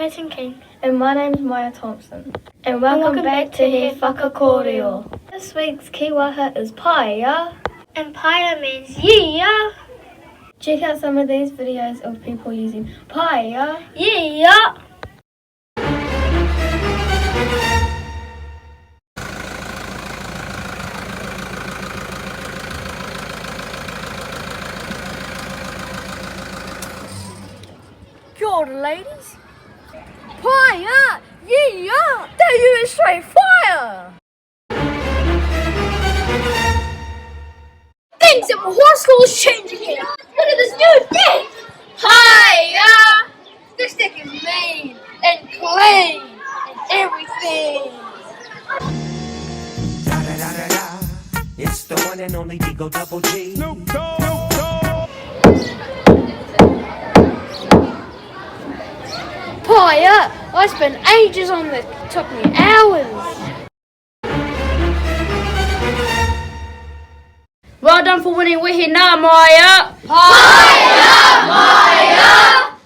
Nathan King. And my name's Maya Thompson. And welcome back to He Whakakorio. This week's kiwaha is paia. And paia means yeeyah. Check out some of these videos of people using paia. Yeeyah. Kia ora, ladies. Paia! Yeeyah! They're using straight fire! Things at my horse school is changing here. Look at this new thing! Paia! This stick is made and clean and everything. Da da da da da. It's the one and only Digo Double G. Snoop Dogg. Paia! I spent ages on this. It took me hours. Well done for winning Wihi Nā, Maya! Paia! Paia!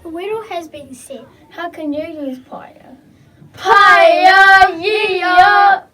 The riddle has been said. How can you use paia? Paia, yeeyah!